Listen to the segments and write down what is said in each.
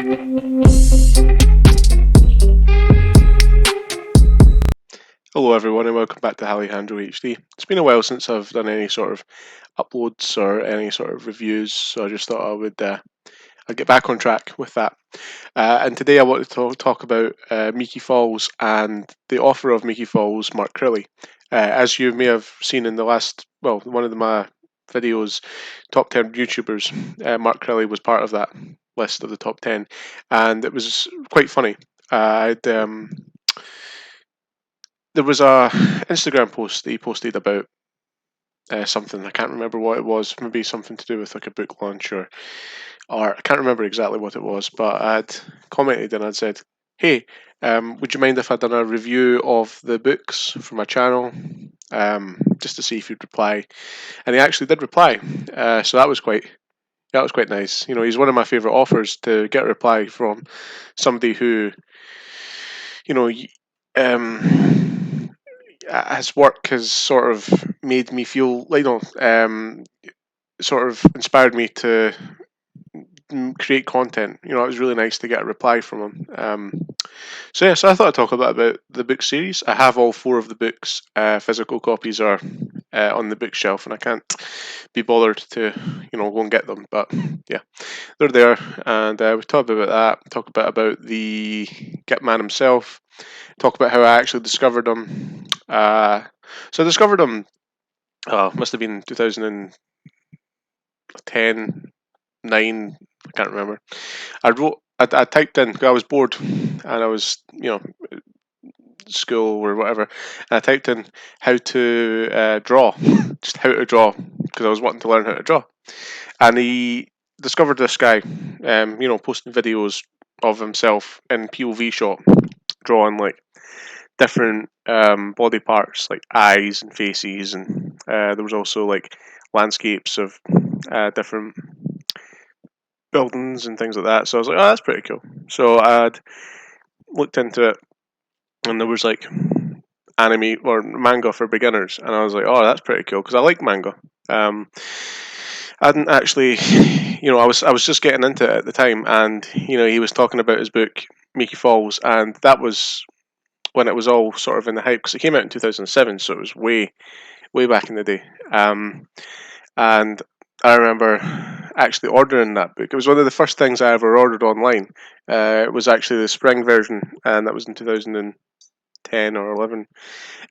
Hello everyone and welcome back to Alejandro HD. It's been a while since I've done any sort of uploads or any sort of reviews, so I just thought I'd get back on track with that. And today I want to talk about Miki Falls and the author of Miki Falls, Mark Crilley. As you may have seen in the last, one of my videos, top 10 YouTubers, Mark Crilley was part of that list of the top 10, and it was quite funny. There was a Instagram post that he posted about something. I can't remember what it was. Maybe something to do with like a book launch or I can't remember exactly what it was. But I'd commented and I'd said, "Hey, would you mind if I'd done a review of the books for my channel, just to see if he'd reply?" And he actually did reply. So that was quite nice. You know, he's one of my favorite authors to get a reply from somebody who, you know, his work has sort of made me feel like, sort of inspired me to create content. You know, it was really nice to get a reply from him. So I thought I'd talk a bit about the book series. I have all four of the books. Physical copies are on the bookshelf, and I can't be bothered to, go and get them. But yeah, they're there, and we talk a bit about that. Talk a bit about the Git Man himself. Talk about how I actually discovered him. So I discovered him. Must have been 2010, 9. I can't remember. I typed in, 'cause I was bored and I was, school or whatever, and I typed in how to draw, just how to draw, because I was wanting to learn how to draw. And he discovered this guy, posting videos of himself in POV shot, drawing like different body parts, like eyes and faces, and there was also like landscapes of different buildings and things like that. So I was like, oh, that's pretty cool. So I'd looked into it, and there was like anime or manga for beginners, and I was like, oh, that's pretty cool because I like manga. I hadn't actually, I was just getting into it at the time, and he was talking about his book Miki Falls, and that was when it was all sort of in the hype because it came out in 2007, so it was way back in the day. And I remember actually ordering that book. It was one of the first things I ever ordered online. It was actually the spring version, and that was in 2010 or 11.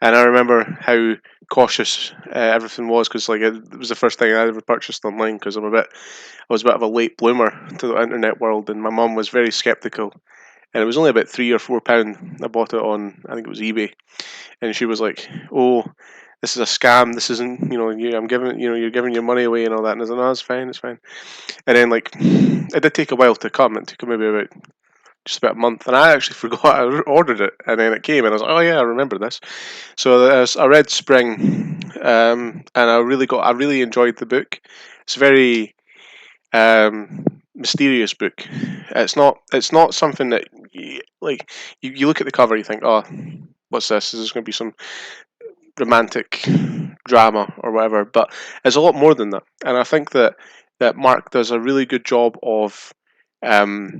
And I remember how cautious everything was because like it was the first thing I ever purchased online because I was a bit of a late bloomer to the internet world, and my mum was very skeptical. And it was only about £3 or £4. I bought it on, I think it was eBay, and she was like, "Oh, this is a scam. This isn't, I'm giving, you're giving your money away and all that." And I was like, "No, it's fine, it's fine." And then like, it did take a while to come. It took maybe just about a month, and I actually forgot I ordered it, and then it came, and I was like, "Oh yeah, I remember this." So I read Spring, and I really enjoyed the book. It's a very mysterious book. It's not something that you look at the cover, you think, "Oh, what's this? Is this going to be some romantic drama or whatever?" But it's a lot more than that, and I think that Mark does a really good job of um,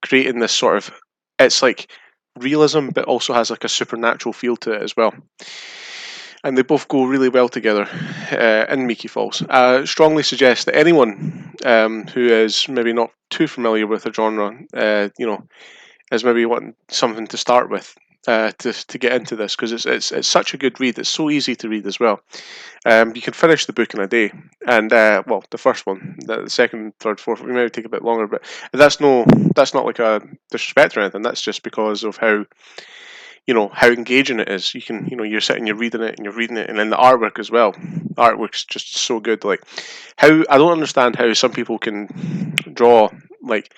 creating this sort of, it's like realism, but also has like a supernatural feel to it as well. And they both go really well together in Miki Falls. I strongly suggest that anyone who is maybe not too familiar with the genre, is maybe wanting something to start with. To get into this because it's such a good read. It's so easy to read as well. You can finish the book in a day, and the first one, the second, third, fourth, we may take a bit longer, but that's not like a disrespect or anything. That's just because of how engaging it is. You can, you're sitting, you're reading it, and you're reading it, and then the artwork as well. The artwork's just so good. Like, how I don't understand how some people can draw like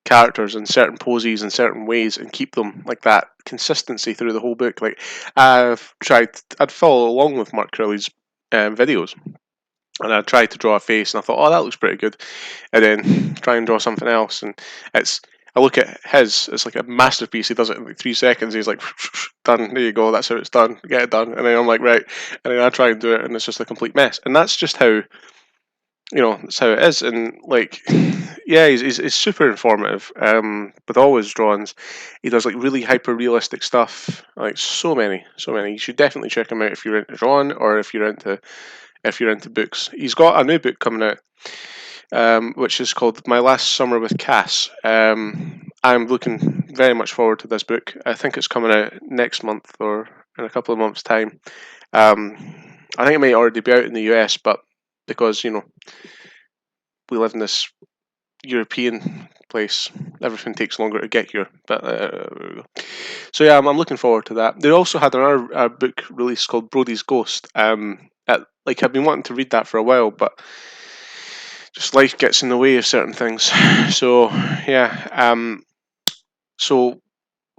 characters in certain poses in certain ways and keep them like that consistency through the whole book. Like, I'd follow along with Mark Crilley's videos, and I tried to draw a face, and I thought, oh, that looks pretty good, and then try and draw something else, and it's. I look at his; it's like a masterpiece. He does it in like 3 seconds. He's like, done. There you go. That's how it's done. Get it done. And then I'm like, right. And then I try and do it, and it's just a complete mess. And that's just how, that's how it is. And like, Yeah, he's super informative. With all his drawings, he does like really hyper realistic stuff. Like so many, so many. You should definitely check him out if you're into drawing or if you're into books. He's got a new book coming out, which is called My Last Summer with Cass. I'm looking very much forward to this book. I think it's coming out next month or in a couple of months' time. Um, I think it may already be out in the US, but because we live in this European place, everything takes longer to get here. But so yeah, I'm looking forward to that. They also had another book release called Brody's Ghost. Like I've been wanting to read that for a while, but just life gets in the way of certain things. So yeah, so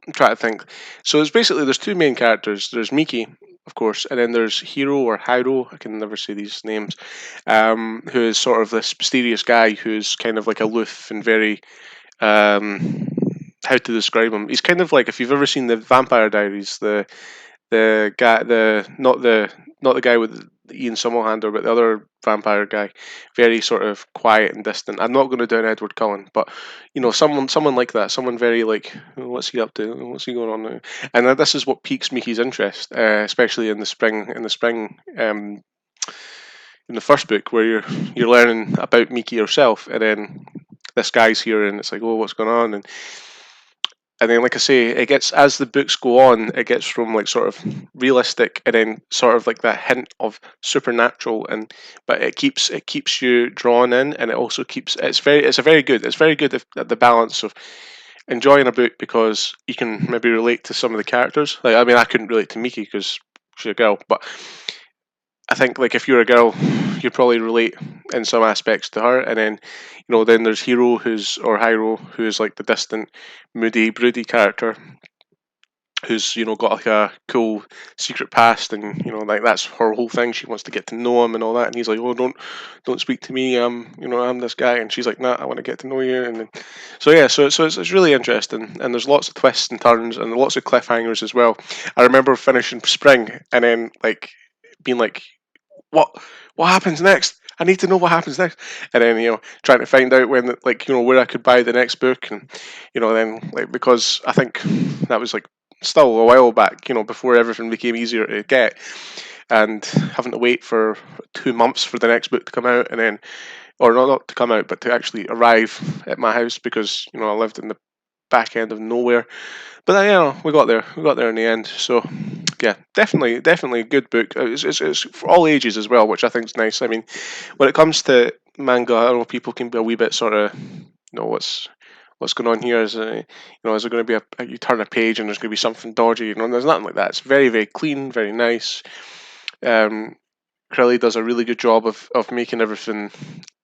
I'm trying to think. So it's basically there's two main characters. There's Miki, of course, and then there's Hiro or Hiro. I can never say these names. Who is sort of this mysterious guy who's kind of like aloof and very how to describe him. He's kind of like if you've ever seen the Vampire Diaries, the guy, not the guy with Ian Somerhalder, but the other vampire guy, very sort of quiet and distant. I'm not going to do an Edward Cullen, but someone like that, someone very like, "Oh, what's he up to? What's he going on now?" And this is what piques Mickey's interest, especially in the spring. In the first book, where you're learning about Mickey herself, and then this guy's here, and it's like, oh, what's going on? And then, like I say, it gets as the books go on, it gets from like sort of realistic, and then sort of like that hint of supernatural, and but it keeps you drawn in, and it also keeps it's very good at the balance of enjoying a book because you can maybe relate to some of the characters. Like I mean, I couldn't relate to Miki because she's a girl, but I think like if you're a girl, you'd probably relate in some aspects to her, and then then there's Hero Hiro who's like the distant, moody, broody character who's got like a cool secret past, and like that's her whole thing. She wants to get to know him and all that, and he's like, oh, don't speak to me. I'm this guy, and she's like, nah, I want to get to know you, and then, so yeah, so it's really interesting, and there's lots of twists and turns and lots of cliffhangers as well. I remember finishing Spring and then like being like, what what happens next? I need to know what happens next. And then trying to find out when like where I could buy the next book, and then like because I think that was like still a while back, before everything became easier to get, and having to wait for 2 months for the next book to come out, and then or not to come out, but to actually arrive at my house because I lived in the back end of nowhere. But we got there. We got there in the end. So yeah, definitely a good book. It's for all ages as well, which I think is nice. I mean, when it comes to manga, I know people can be a wee bit sort of, what's going on here. Is there going to be you turn a page and there's going to be something dodgy? There's nothing like that. It's very very clean, very nice. Um, Crilley does a really good job of making everything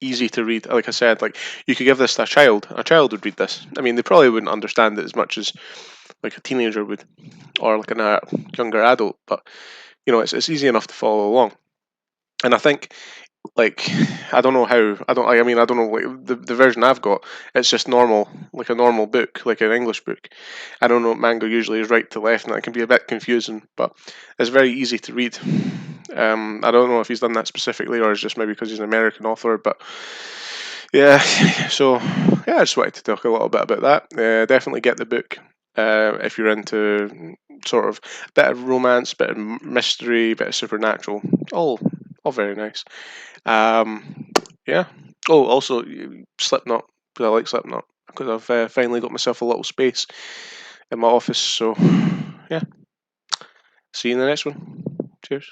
easy to read. Like I said, like you could give this to a child. A child would read this. I mean, they probably wouldn't understand it as much as like a teenager would, or like a younger adult. But it's easy enough to follow along. And I think like I don't know how I mean I don't know like the version I've got. It's just normal, like a normal book, like an English book. I don't know. Manga usually is right to left, and that can be a bit confusing. But it's very easy to read. I don't know if he's done that specifically, or it's just maybe because he's an American author. But yeah, so yeah, I just wanted to talk a little bit about that. Definitely get the book if you're into sort of bit of romance, bit of mystery, bit of supernatural. All very nice. Um, yeah. Oh, also Slipknot, because I like Slipknot, because I've finally got myself a little space in my office. So yeah, see you in the next one. Cheers.